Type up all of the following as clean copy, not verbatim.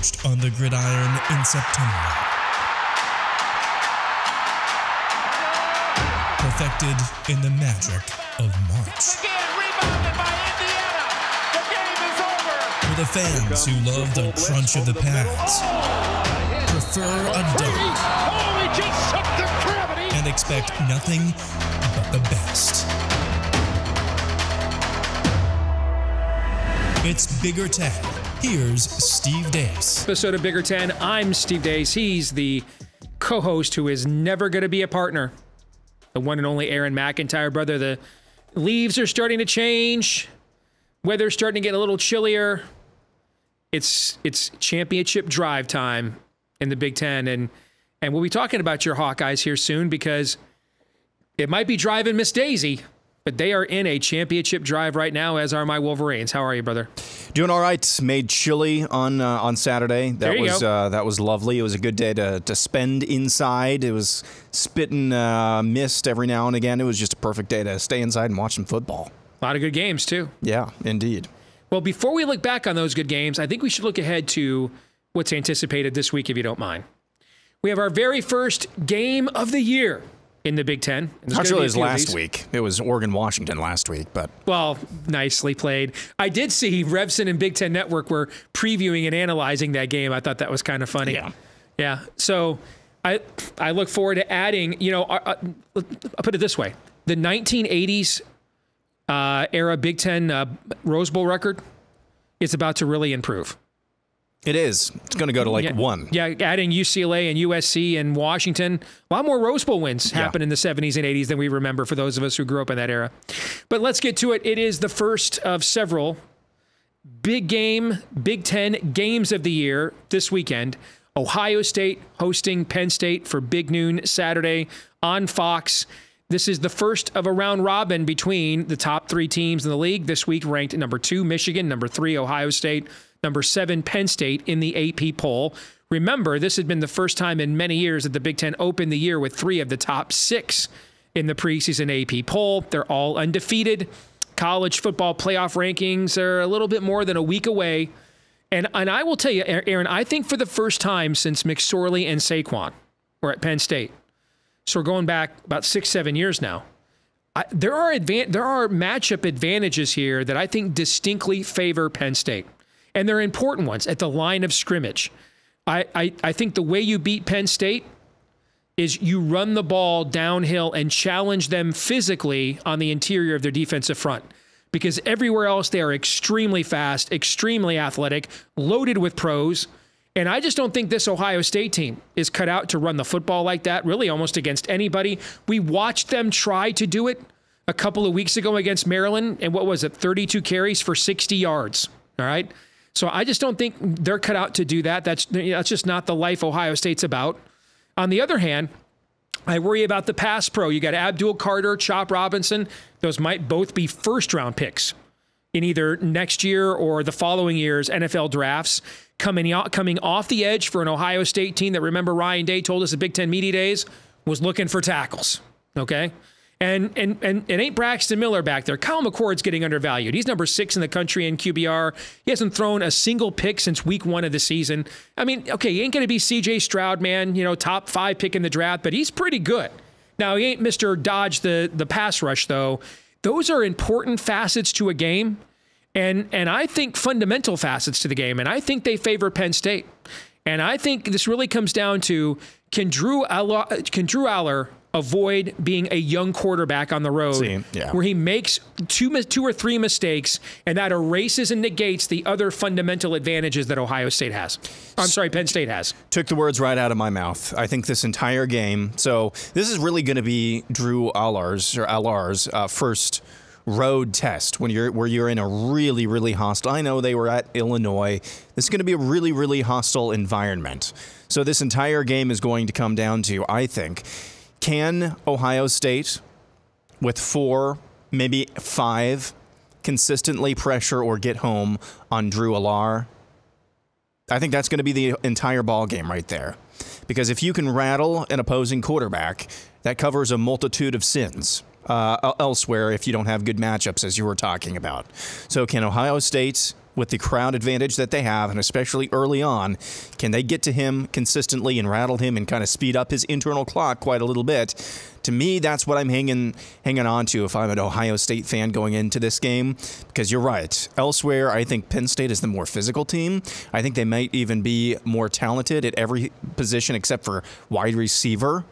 forged on the gridiron in September. Perfected in the magic of March. Rebounded by Indiana. The game is over. For the fans who love the crunch of the pads, prefer a dunk, Oh, he just shook the gravity. and expect nothing but the best. It's Bigger Ten. Here's Steve Dace. Episode of Bigger Ten. I'm Steve Dace. He's the co-host who is never going to be a partner. The one and only Aaron McIntyre, brother. The leaves are starting to change. Weather's starting to get a little chillier. It's championship drive time in the Big Ten. And we'll be talking about your Hawkeyes here soon because it might be driving Miss Daisy, but they are in a championship drive right now, as are my Wolverines. How are you, brother? Doing all right. Made chilly on Saturday. That was lovely. It was a good day to spend inside. It was spitting mist every now and again. It was just a perfect day to stay inside and watch some football. A lot of good games, too. Yeah, indeed. Well, before we look back on those good games, I think we should look ahead to what's anticipated this week, if you don't mind. We have our very first game of the year in the Big Ten. Actually, it was last week. It was Oregon-Washington last week, but... Well, nicely played. I did see Revson and Big Ten Network were previewing and analyzing that game. I thought that was kind of funny. Yeah. So I look forward to adding, I'll put it this way. The 1980s era Big Ten Rose Bowl record is about to really improve. It is. It's going to go to one. Yeah, adding UCLA and USC and Washington. A lot more Rose Bowl wins happened in the 70s and 80s than we remember for those of us who grew up in that era. But let's get to it. It is the first of several Big Ten games of the year this weekend. Ohio State hosting Penn State for Big Noon Saturday on Fox. This is the first of a round robin between the top three teams in the league. This week ranked number 2, Michigan, number 3, Ohio State, number 7, Penn State in the AP poll. Remember, this had been the first time in many years that the Big Ten opened the year with 3 of the top 6 in the preseason AP poll. They're all undefeated. College football playoff rankings are a little bit more than a week away. And I will tell you, Aaron, I think for the first time since McSorley and Saquon were at Penn State, so we're going back about 6-7 years now, there are matchup advantages here that I think distinctly favor Penn State. And they're important ones at the line of scrimmage. I think the way you beat Penn State is you run the ball downhill and challenge them physically on the interior of their defensive front. Because everywhere else they are extremely fast, extremely athletic, loaded with pros. And I just don't think this Ohio State team is cut out to run the football like that, really almost against anybody. We watched them try to do it a couple of weeks ago against Maryland. And what was it, 32 carries for 60 yards, all right? So I just don't think they're cut out to do that. That's just not the life Ohio State's about. On the other hand, I worry about the pass pro. You got Abdul Carter, Chop Robinson. Those might both be first-round picks in either next year or the following year's NFL drafts. Coming off the edge for an Ohio State team that, remember, Ryan Day told us at Big Ten Media Days was looking for tackles. Okay. And it ain't Braxton Miller back there. Kyle McCord's getting undervalued. He's number 6 in the country in QBR. He hasn't thrown a single pick since week 1 of the season. I mean, okay, he ain't going to be C.J. Stroud, man, top 5 pick in the draft, but he's pretty good. Now, he ain't Mr. Dodge the pass rush, though. Those are important facets to a game, and I think fundamental facets to the game, and I think they favor Penn State. And I think this really comes down to, can Drew Aller avoid being a young quarterback on the road where he makes two or three mistakes and that erases and negates the other fundamental advantages that Ohio State has. I'm sorry, Penn State has. Took the words right out of my mouth. I think this entire game, so this is really going to be Drew Aller's first road test where you're in a really, really hostile. I know they were at Illinois. This is going to be a really, really hostile environment. So this entire game is going to come down to, I think, can Ohio State, with 4, maybe 5, consistently pressure or get home on Drew Aller? I think that's going to be the entire ball game right there. Because if you can rattle an opposing quarterback, that covers a multitude of sins elsewhere if you don't have good matchups, as you were talking about. So can Ohio State with the crowd advantage that they have, and especially early on, can they get to him consistently and rattle him and kind of speed up his internal clock quite a little bit? To me, that's what I'm hanging on to if I'm an Ohio State fan going into this game, because you're right. Elsewhere, I think Penn State is the more physical team. I think they might even be more talented at every position except for wide receiver.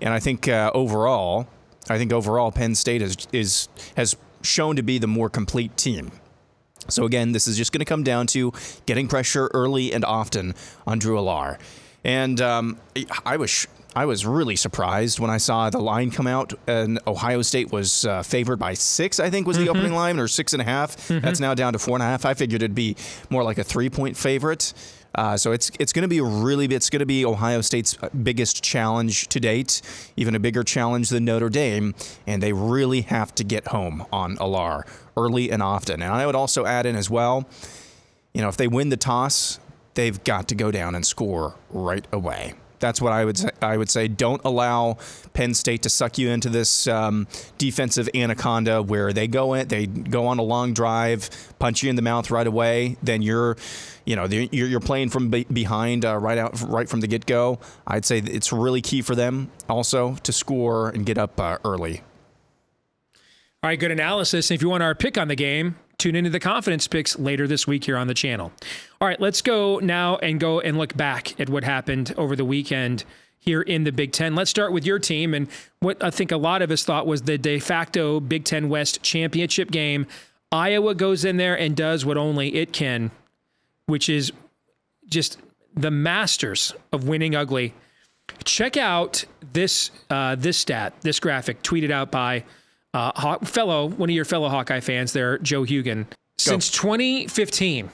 And I think overall, Penn State has shown to be the more complete team. So again, this is just going to come down to getting pressure early and often on Drew Allar. And I was really surprised when I saw the line come out, and Ohio State was favored by 6, I think was the opening line, or 6.5. That's now down to 4.5. I figured it'd be more like a 3-point favorite. So it's going to be Ohio State's biggest challenge to date, even a bigger challenge than Notre Dame, and they really have to get home on Allar early and often. And I would also add in as well, if they win the toss, they've got to go down and score right away. That's what I would say. Don't allow Penn State to suck you into this defensive anaconda where they go on a long drive, punch you in the mouth right away. Then you're playing from behind right from the get-go. I'd say it's really key for them also to score and get up early. All right, good analysis. If you want our pick on the game, tune into the Confidence Picks later this week here on the channel. All right, let's go now and look back at what happened over the weekend here in the Big Ten. Let's start with your team and what I think a lot of us thought was the de facto Big Ten West championship game. Iowa goes in there and does what only it can, which is just the masters of winning ugly. Check out this stat, this graphic tweeted out by one of your fellow Hawkeye fans there, Joe Hugan. Since 2015,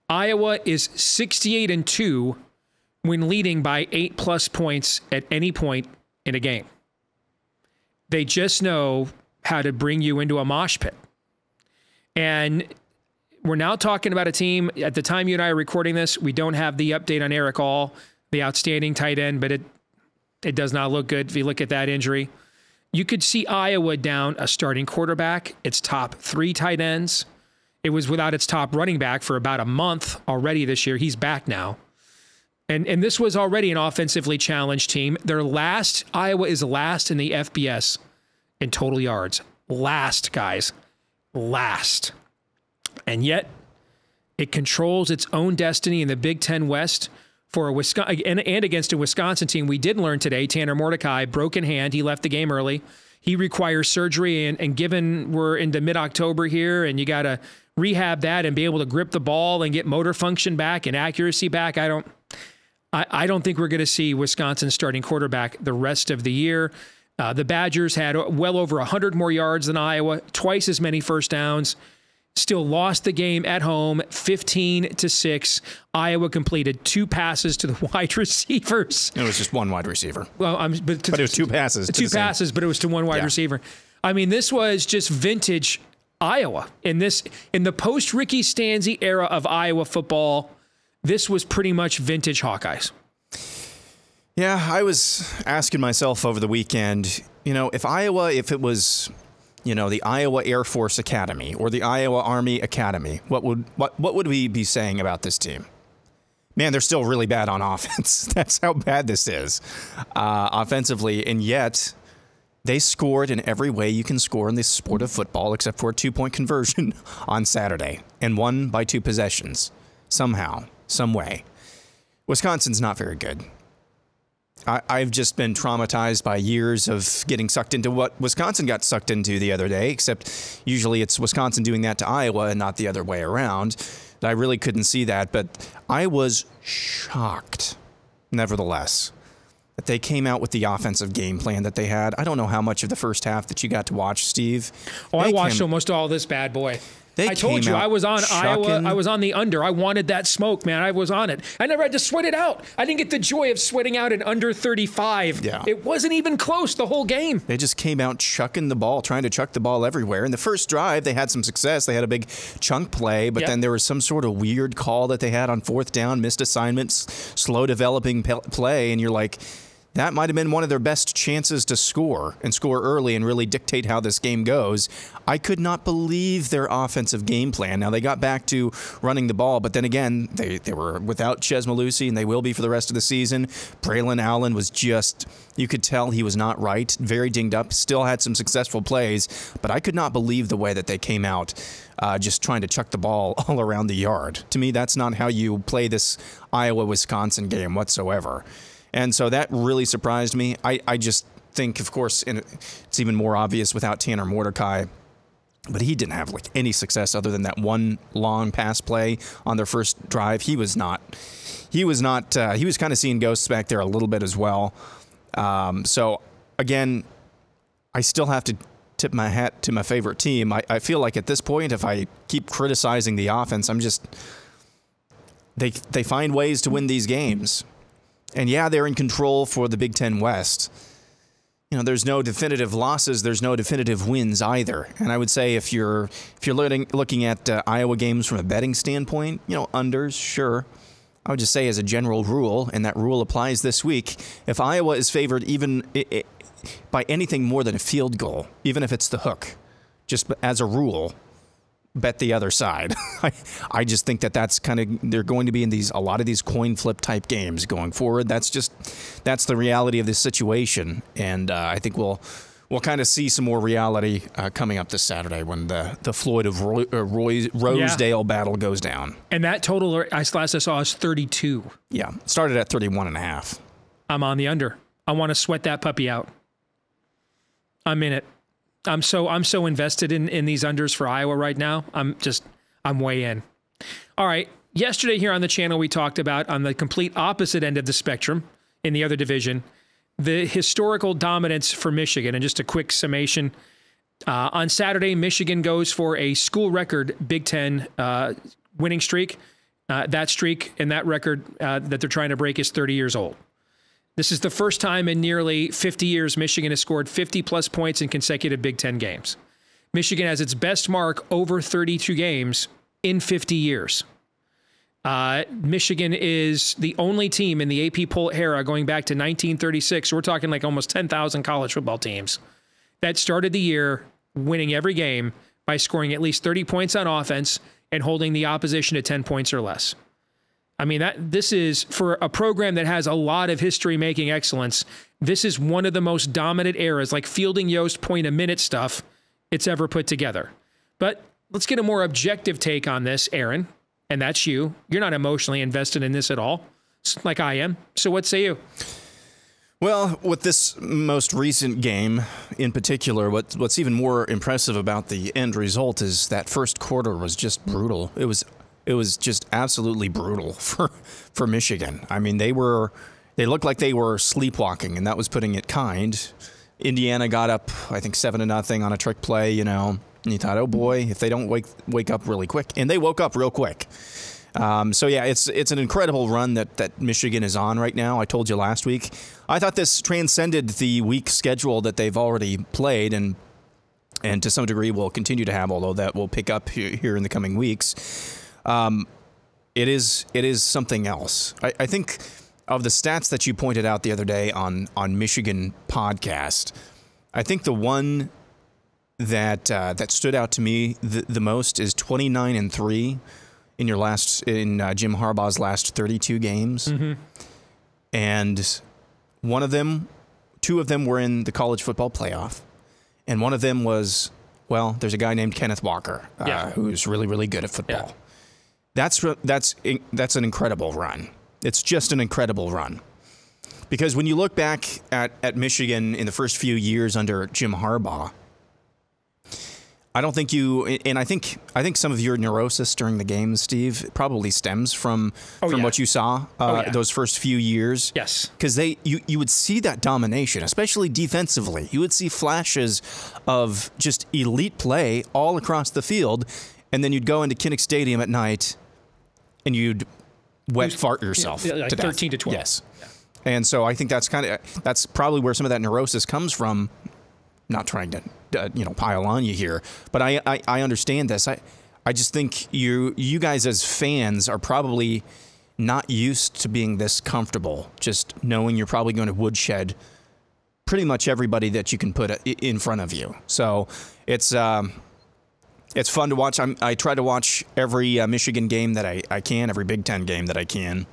Iowa is 68-2 when leading by 8+ points at any point in a game. They just know how to bring you into a mosh pit. And we're now talking about a team, at the time you and I are recording this, we don't have the update on Eric All, the outstanding tight end, but it does not look good if you look at that injury. You could see Iowa down a starting quarterback, its top 3 tight ends. It was without its top running back for about a month already this year. He's back now. And this was already an offensively challenged team. Iowa is last in the FBS in total yards. Last, guys. Last. And yet, it controls its own destiny in the Big Ten West for a Wisconsin and against a Wisconsin team. We did learn today, Tanner Mordecai, broken hand. He left the game early. He requires surgery, and given we're into mid-October here and you got to rehab that and be able to grip the ball and get motor function back and accuracy back, I don't think we're going to see Wisconsin's starting quarterback the rest of the year. The Badgers had well over 100 more yards than Iowa, twice as many first downs. Still lost the game at home, 15-6. Iowa completed 2 passes to the wide receivers. It was just one wide receiver. Well, but it was 2 passes. 2 passes, but it was to one wide receiver. I mean, this was just vintage Iowa. In the post-Ricky Stanzi era of Iowa football, this was pretty much vintage Hawkeyes. Yeah, I was asking myself over the weekend, if it was the Iowa Air Force Academy or the Iowa Army Academy, what would we be saying about this team? Man, they're still really bad on offense. That's how bad this is offensively. And yet they scored in every way you can score in the sport of football, except for a 2-point conversion on Saturday, and won by 2 possessions somehow, some way. Wisconsin's not very good. I've just been traumatized by years of getting sucked into what Wisconsin got sucked into the other day, except usually it's Wisconsin doing that to Iowa and not the other way around. I really couldn't see that, but I was shocked, nevertheless, that they came out with the offensive game plan that they had. I don't know how much of the first half that you got to watch, Steve. I watched almost all this bad boy. I told you I was on Iowa. I was on the under. I wanted that smoke, man. I was on it. I never had to sweat it out. I didn't get the joy of sweating out an under 35. Yeah. It wasn't even close the whole game. They just came out chucking the ball, trying to chuck the ball everywhere. In the first drive, they had some success. They had a big chunk play, but then there was some sort of weird call that they had on 4th down, missed assignments, slow developing play, and you're like, that might have been one of their best chances to score and score early and really dictate how this game goes. I could not believe their offensive game plan. Now, they got back to running the ball, but then again, they were without Ches Malusi, and they will be for the rest of the season. Braylon Allen was just, you could tell he was not right, very dinged up, still had some successful plays, but I could not believe the way that they came out just trying to chuck the ball all around the yard. To me, that's not how you play this Iowa-Wisconsin game whatsoever. And so that really surprised me. I just think, of course, it's even more obvious without Tanner Mordecai, but he didn't have like any success other than that one long pass play on their first drive. He was kind of seeing ghosts back there a little bit as well. So again, I still have to tip my hat to my favorite team. I feel like at this point, if I keep criticizing the offense, they find ways to win these games. And yeah, they're in control for the Big Ten West. You know, there's no definitive losses. There's no definitive wins either. And I would say if you're looking at Iowa games from a betting standpoint, you know, unders, sure. I would just say as a general rule, and that rule applies this week, if Iowa is favored even by anything more than a field goal, even if it's the hook, just as a rule, bet the other side. I just think that's kind of, they're going to be in a lot of these coin flip type games going forward. That's the reality of this situation. And I think we'll kind of see some more reality coming up this Saturday when the Floyd of Rosedale battle goes down. And that total, last I saw, is 32. Yeah, started at 31.5. I'm on the under. I want to sweat that puppy out. I'm in it. I'm so invested in these unders for Iowa right now. I'm way in. All right. Yesterday here on the channel, we talked about, on the complete opposite end of the spectrum in the other division, the historical dominance for Michigan. And just a quick summation. On Saturday, Michigan goes for a school record Big Ten winning streak. That streak and that record that they're trying to break is 30 years old. This is the first time in nearly 50 years Michigan has scored 50-plus points in consecutive Big Ten games. Michigan has its best mark over 32 games in 50 years. Michigan is the only team in the AP poll era going back to 1936, so we're talking like almost 10,000 college football teams, that started the year winning every game by scoring at least 30 points on offense and holding the opposition to 10 points or less. I mean, this is, for a program that has a lot of history-making excellence, this is one of the most dominant eras, like Fielding Yost point-a-minute stuff, it's ever put together. But let's get a more objective take on this, Aaron, and that's you. You're not emotionally invested in this at all, like I am. So what say you? Well, with this most recent game in particular, what's even more impressive about the end result is that first quarter was just brutal. It was just absolutely brutal for Michigan. I mean, they looked like they were sleepwalking, and that was putting it kind. Indiana got up, I think, 7-0 on a trick play, you know, and you thought, oh boy, if they don't wake up really quick. And they woke up real quick. So yeah, it's an incredible run that Michigan is on right now. I told you last week. I thought this transcended the week schedule that they've already played and to some degree will continue to have, although that will pick up here in the coming weeks. It is something else. I think of the stats that you pointed out the other day on Michigan podcast, I think the one that stood out to me the most is 29-3 in Jim Harbaugh's last 32 games. Mm-hmm. And two of them were in the college football playoff. And one of them was, well, there's a guy named Kenneth Walker, who's really, really good at football. Yeah. That's an incredible run. It's just an incredible run. Because when you look back at Michigan in the first few years under Jim Harbaugh, I don't think I think some of your neurosis during the game, Steve, probably stems from what you saw those first few years. Yes. Because you would see that domination, especially defensively. You would see flashes of just elite play all across the field, and then you'd go into Kinnick Stadium at night and you'd fart yourself like to 13 to 12. Yes. Yeah. And so I think that's probably where some of that neurosis comes from. Not trying to pile on you here, but I understand this. I just think you guys as fans are probably not used to being this comfortable, just knowing you're probably going to woodshed pretty much everybody that you can put in front of you. So it's fun to watch. I try to watch every Michigan game that I can, every Big Ten game that I can.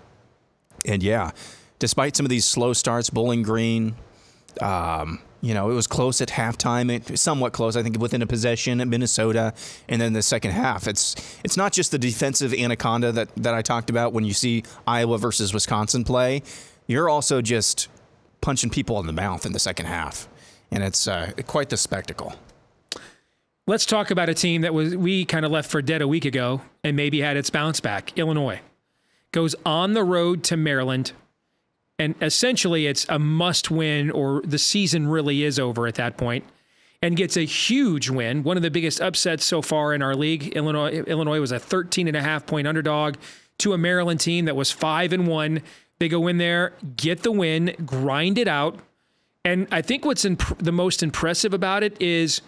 And yeah, despite some of these slow starts, Bowling Green, it was close at halftime, somewhat close, I think, within a possession at Minnesota. And then the second half, it's not just the defensive anaconda that I talked about when you see Iowa versus Wisconsin play. You're also just punching people in the mouth in the second half. And it's quite the spectacle. Let's talk about a team that we kind of left for dead a week ago and maybe had its bounce back. Illinois goes on the road to Maryland. And essentially, it's a must-win, or the season really is over at that point, and gets a huge win, one of the biggest upsets so far in our league. Illinois was a 13.5-point underdog to a Maryland team that was 5-1. They go in there, get the win, grind it out. And I think what's the most impressive about it is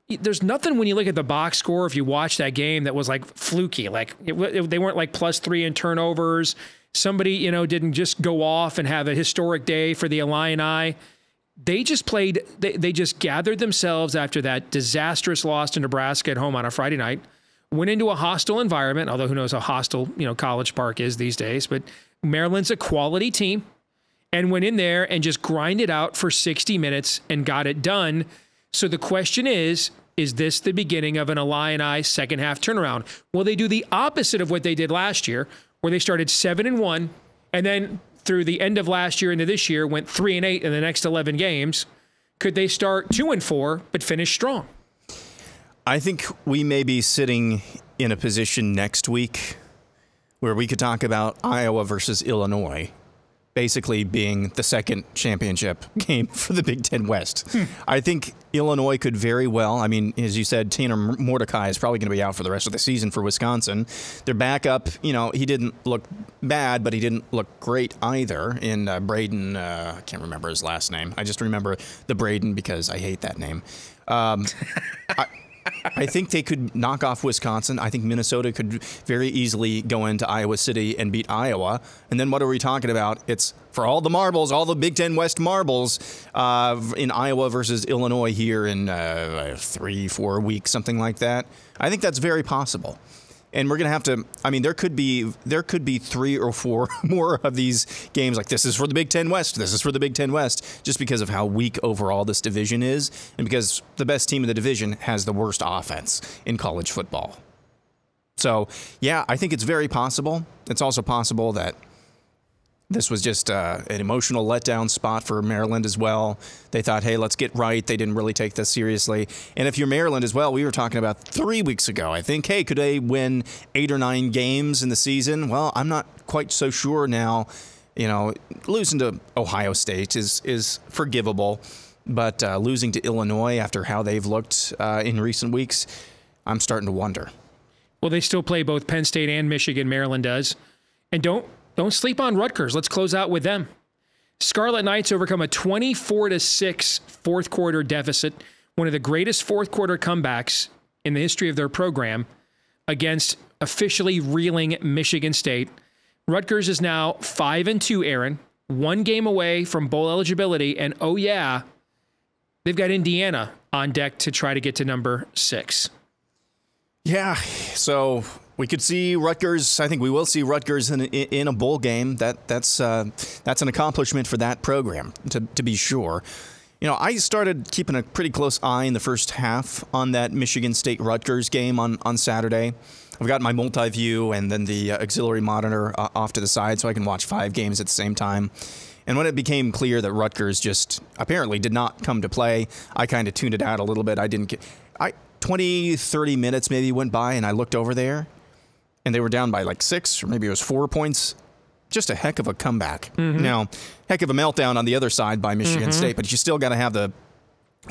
there's nothing when you look at the box score, if you watch that game, that was like fluky. Like they weren't like +3 in turnovers. Somebody, didn't just go off and have a historic day for the Illini. They just played, they just gathered themselves after that disastrous loss to Nebraska at home on a Friday night, went into a hostile environment, although who knows how hostile, College Park is these days. But Maryland's a quality team, and went in there and just grinded out for 60 minutes and got it done. So the question is this the beginning of an Illini second half turnaround? Will they do the opposite of what they did last year, where they started 7-1, and then through the end of last year into this year went 3-8 in the next 11 games? Could they start 2-4 but finish strong? I think we may be sitting in a position next week where we could talk about Iowa versus Illinois basically being the second championship game for the Big Ten West. I think Illinois could very well, as you said, Tanner Mordecai is probably going to be out for the rest of the season for Wisconsin. Their backup, he didn't look bad, but he didn't look great either. In Braden, I can't remember his last name. I just remember the Braden because I hate that name. I think they could knock off Wisconsin. I think Minnesota could very easily go into Iowa City and beat Iowa. And then what are we talking about? It's for all the marbles, all the Big Ten West marbles in Iowa versus Illinois here in 3-4 weeks, something like that. I think that's very possible. And we're going to have to, there could be 3 or 4 more of these games like this is for the Big Ten West, this is for the Big Ten West, just because of how weak overall this division is and because the best team in the division has the worst offense in college football. So, yeah, I think it's very possible. It's also possible that this was just an emotional letdown spot for Maryland as well. They thought, hey, let's get right. They didn't really take this seriously. And if you're Maryland as well, we were talking about 3 weeks ago, I think, hey, could they win 8 or 9 games in the season? Well, I'm not quite so sure now. Losing to Ohio State is forgivable, but losing to Illinois after how they've looked in recent weeks, I'm starting to wonder. Well, they still play both Penn State and Michigan, Maryland does. And don't sleep on Rutgers. Let's close out with them. Scarlet Knights overcome a 24-6 fourth quarter deficit, one of the greatest fourth quarter comebacks in the history of their program, against officially reeling Michigan State. Rutgers is now 5-2, Aaron, 1 game away from bowl eligibility, and oh yeah, they've got Indiana on deck to try to get to number 6. Yeah, so we could see Rutgers. I think we will see Rutgers in a bowl game. That's an accomplishment for that program, to be sure. I started keeping a pretty close eye in the first half on that Michigan State-Rutgers game on Saturday. I've got my multi-view and then the auxiliary monitor off to the side so I can watch 5 games at the same time. And when it became clear that Rutgers just apparently did not come to play, I kind of tuned it out a little bit. 20, 30 minutes maybe went by, and I looked over there, and they were down by like 6, or maybe it was 4 points. Just a heck of a comeback. Mm-hmm. Now, heck of a meltdown on the other side by Michigan State, but you still got to have the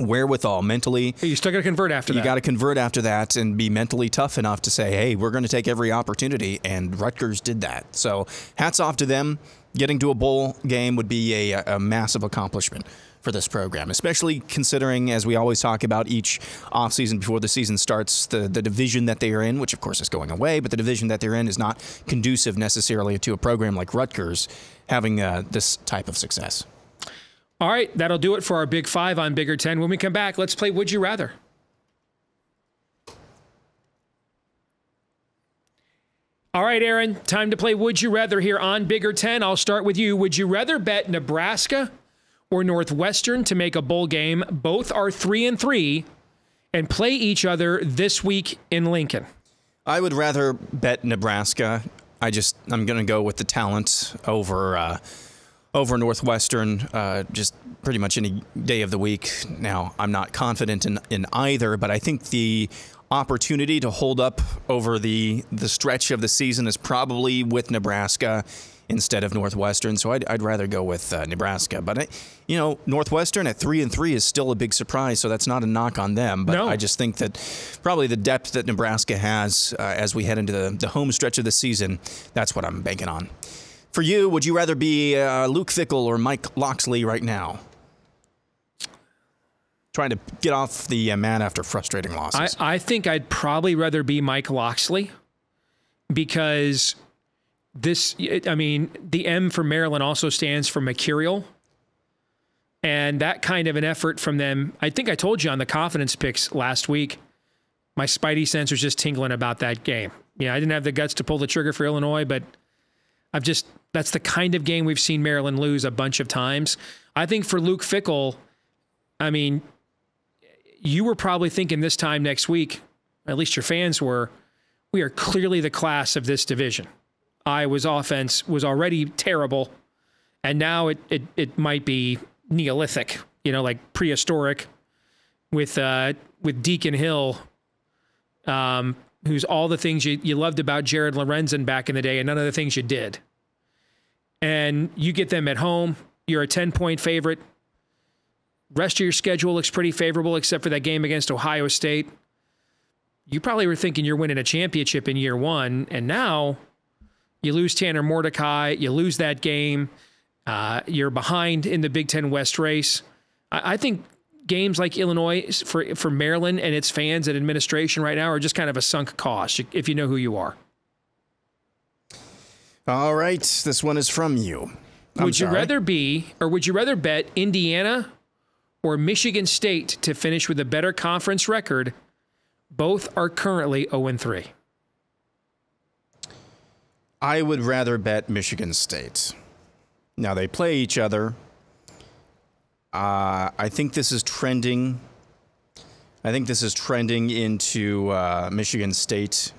wherewithal mentally. You still got to convert after that. You got to convert after that and be mentally tough enough to say, hey, we're going to take every opportunity, and Rutgers did that. So hats off to them. Getting to a bowl game would be a massive accomplishment for this program, especially considering, as we always talk about each offseason before the season starts, the division that they are in, which of course is going away, but the division that they're in is not conducive necessarily to a program like Rutgers having this type of success. All right, that'll do it for our Big Five on Bigger Ten. When we come back, let's play Would You Rather. All right, Aaron, time to play Would You Rather here on Bigger Ten. I'll start with you. Would you rather bet Nebraska or Northwestern to make a bowl game? Both are 3-3 and play each other this week in Lincoln. I would rather bet Nebraska. I'm going to go with the talent over Northwestern, just pretty much any day of the week. Now, I'm not confident in either, but I think the opportunity to hold up over the stretch of the season is probably with Nebraska instead of Northwestern. So I'd rather go with Nebraska. But, Northwestern at 3-3 is still a big surprise, so that's not a knock on them. But no. I just think that probably the depth that Nebraska has as we head into the home stretch of the season, that's what I'm banking on. For you, would you rather be Luke Fickell or Mike Locksley right now? Trying to get off the mat after frustrating losses. I think I'd probably rather be Mike Locksley because the M for Maryland also stands for mercurial. And that kind of an effort from them, I think I told you on the confidence picks last week, my spidey sensor's just tingling about that game. Yeah, I didn't have the guts to pull the trigger for Illinois, but that's the kind of game we've seen Maryland lose a bunch of times. I think for Luke Fickell, you were probably thinking this time next week, at least your fans were, we are clearly the class of this division. Iowa's offense was already terrible, and now it might be Neolithic, like prehistoric with Deacon Hill, who's all the things you loved about Jared Lorenzen back in the day and none of the things you did. And you get them at home. You're a 10-point favorite. Rest of your schedule looks pretty favorable except for that game against Ohio State. You probably were thinking you're winning a championship in year one, and now you lose Tanner Mordecai, you lose that game, you're behind in the Big Ten West race. I think games like Illinois for Maryland and its fans and administration right now are just kind of a sunk cost if you know who you are. All right, this one is from you. Would you rather bet Indiana or Michigan State to finish with a better conference record? Both are currently 0-3. I would rather bet Michigan State. Now, they play each other. I think this is trending. Into Michigan State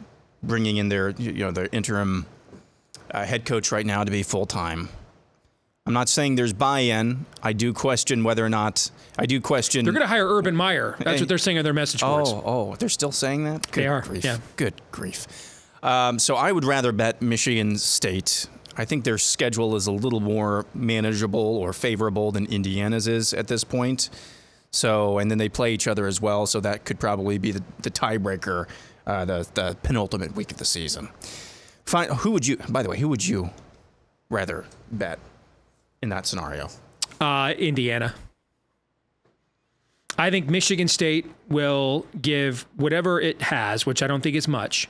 bringing in their interim head coach right now to be full-time. I'm not saying there's buy-in. I do question whether or not. They're going to hire Urban Meyer. That's what they're saying on their message boards. Oh, they're still saying that? They are. Grief. Yeah. Good grief. So I would rather bet Michigan State. I think their schedule is a little more manageable or favorable than Indiana's is at this point. So, and then they play each other as well. So that could probably be the tiebreaker, the penultimate week of the season. Fine. Who would you rather bet in that scenario? Indiana. I think Michigan State will give whatever it has, which I don't think is much,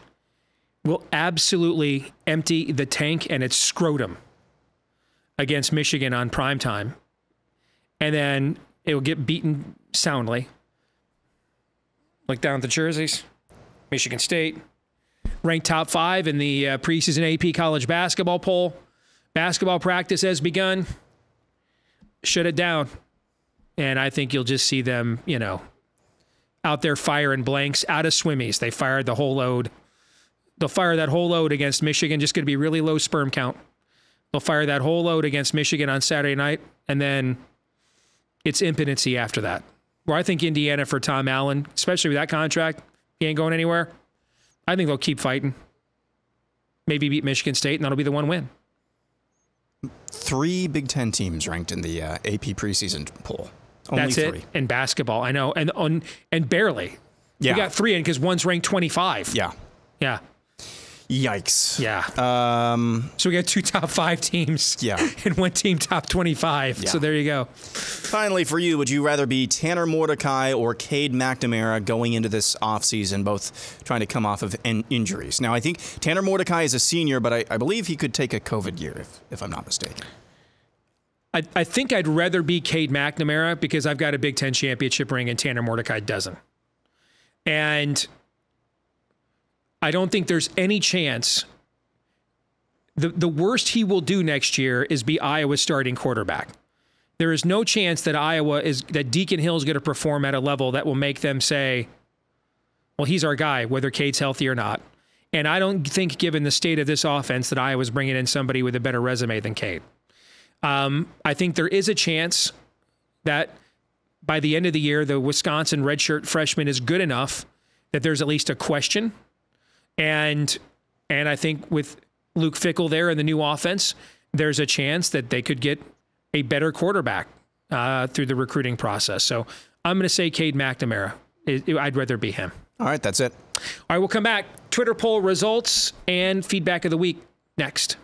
will absolutely empty the tank and its scrotum against Michigan on primetime. And then it will get beaten soundly. Look down at the jerseys. Michigan State, ranked top 5 in the preseason AP college basketball poll. Basketball practice has begun. Shut it down. And I think you'll just see them, out there firing blanks out of swimmies. They fired the whole load. They'll fire that whole load against Michigan, just going to be really low sperm count. They'll fire that whole load against Michigan on Saturday night, and then it's impotency after that. Where I think Indiana for Tom Allen, especially with that contract, he ain't going anywhere. I think they'll keep fighting. Maybe beat Michigan State, and that'll be the one win. 3 Big Ten teams ranked in the AP preseason poll. Only That's 3. it. In basketball, I know. And barely. Yeah. We got 3 in because one's ranked 25. Yeah. Yeah. Yikes. Yeah. So we got 2 top 5 teams. Yeah. And 1 team top 25. Yeah. So there you go. Finally, for you, would you rather be Tanner Mordecai or Cade McNamara going into this offseason, both trying to come off of injuries? Now, I think Tanner Mordecai is a senior, but I believe he could take a COVID year, if I'm not mistaken. I think I'd rather be Cade McNamara because I've got a Big Ten championship ring and Tanner Mordecai doesn't. And I don't think there's any chance. The worst he will do next year is be Iowa's starting quarterback. There is no chance that Deacon Hill is going to perform at a level that will make them say, well, he's our guy, whether Cade's healthy or not. And I don't think, given the state of this offense, that Iowa's bringing in somebody with a better resume than Cade. I think there is a chance that by the end of the year, the Wisconsin redshirt freshman is good enough that there's at least a question. And I think with Luke Fickell there in the new offense, there's a chance that they could get a better quarterback through the recruiting process. So I'm going to say Cade McNamara. I'd rather be him. All right, that's it. All right, we'll come back. Twitter poll results and feedback of the week next.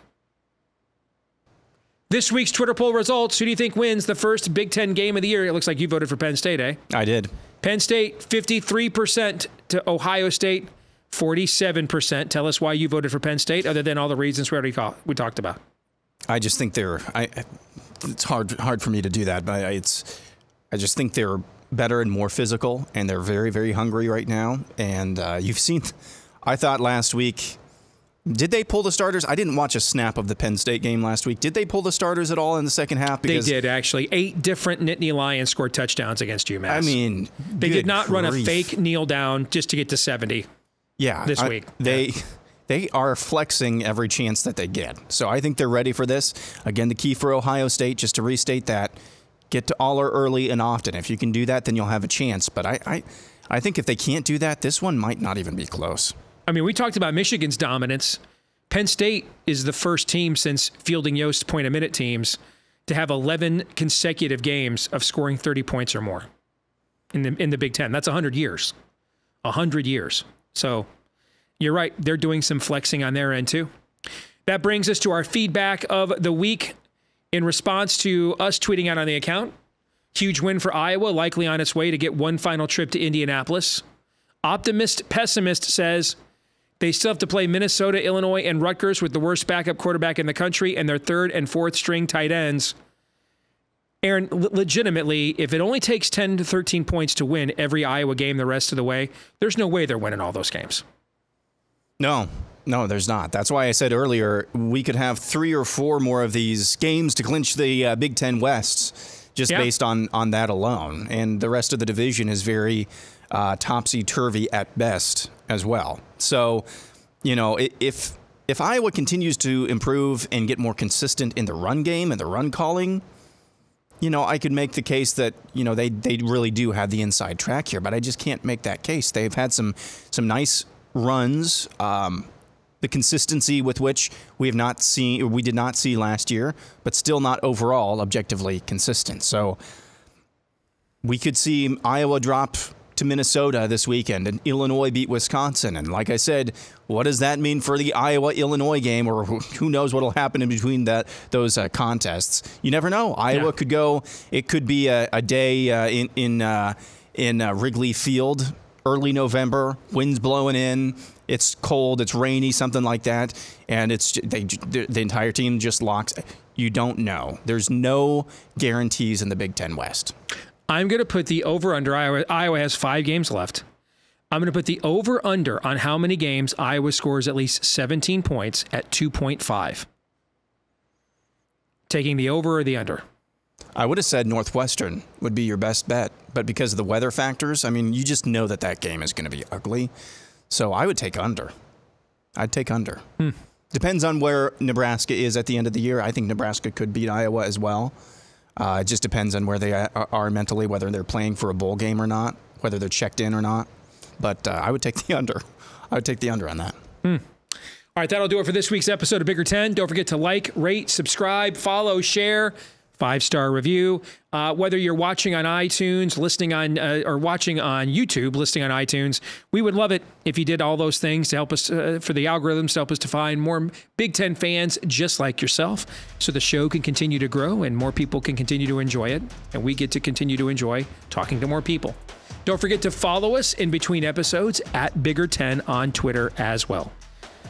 This week's Twitter poll results. Who do you think wins the first Big Ten game of the year? It looks like you voted for Penn State, eh? I did. Penn State, 53% to Ohio State, 47%. Tell us why you voted for Penn State, other than all the reasons we talked about. I just think it's hard for me to do that, but I just think they're better and more physical, and they're very, very hungry right now. And you've seen, I thought last week, did they pull the starters? I didn't watch a snap of the Penn State game last week. Did they pull the starters at all in the second half? Because they did, actually. 8 different Nittany Lions scored touchdowns against UMass. I mean, they did not run a fake kneel down just to get to 70 this week. They are flexing every chance that they get. So I think they're ready for this. Again, the key for Ohio State, just to restate that, get to Aller early and often. If you can do that, then you'll have a chance. But I think if they can't do that, this one might not even be close. I mean, we talked about Michigan's dominance. Penn State is the first team since fielding Yost's point-a-minute teams to have 11 consecutive games of scoring 30 points or more in the Big Ten. That's 100 years. 100 years. So you're right. They're doing some flexing on their end, too. That brings us to our feedback of the week in response to us tweeting out on the account. Huge win for Iowa, likely on its way to get one final trip to Indianapolis. Optimist Pessimist says they still have to play Minnesota, Illinois, and Rutgers with the worst backup quarterback in the country and their 3rd and 4th string tight ends. Aaron, legitimately, if it only takes 10 to 13 points to win every Iowa game the rest of the way, there's no way they're winning all those games. No, there's not. That's why I said earlier we could have 3 or 4 more of these games to clinch the Big Ten West just based on that alone. And the rest of the division is very topsy-turvy at best as well. So, if Iowa continues to improve and get more consistent in the run game and the run calling, I could make the case that, they really do have the inside track here, but I just can't make that case. They've had some nice runs, the consistency with which we did not see last year, but still not overall objectively consistent. So we could see Iowa drop to Minnesota this weekend and Illinois beat Wisconsin. And like I said, what does that mean for the Iowa-Illinois game, or who knows what will happen in between those contests? You never know. Iowa could go, it could be a day in Wrigley Field, early November, winds blowing in, it's cold, it's rainy, something like that, and the entire team just locks. You don't know. There's no guarantees in the Big Ten West. I'm going to put the over-under. Iowa has 5 games left. I'm going to put the over-under on how many games Iowa scores at least 17 points at 2.5. Taking the over or the under? I would have said Northwestern would be your best bet, but because of the weather factors, I mean, you just know that game is going to be ugly. So I would take under. I'd take under. Depends on where Nebraska is at the end of the year. I think Nebraska could beat Iowa as well. It just depends on where they are mentally, whether they're playing for a bowl game or not, whether they're checked in or not. But I would take the under. I would take the under on that. All right, that'll do it for this week's episode of Bigger 10. Don't forget to like, rate, subscribe, follow, share. 5-star review. Whether you're watching on iTunes, listening on, or watching on YouTube, listening on iTunes, we would love it if you did all those things to help us, for the algorithms, to help us to find more Big Ten fans just like yourself, so the show can continue to grow and more people can continue to enjoy it, and we get to continue to enjoy talking to more people. Don't forget to follow us in between episodes at Bigger10 on Twitter as well.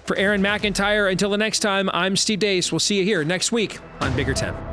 For Aaron McIntyre, until the next time, I'm Steve Deace. We'll see you here next week on Bigger 10.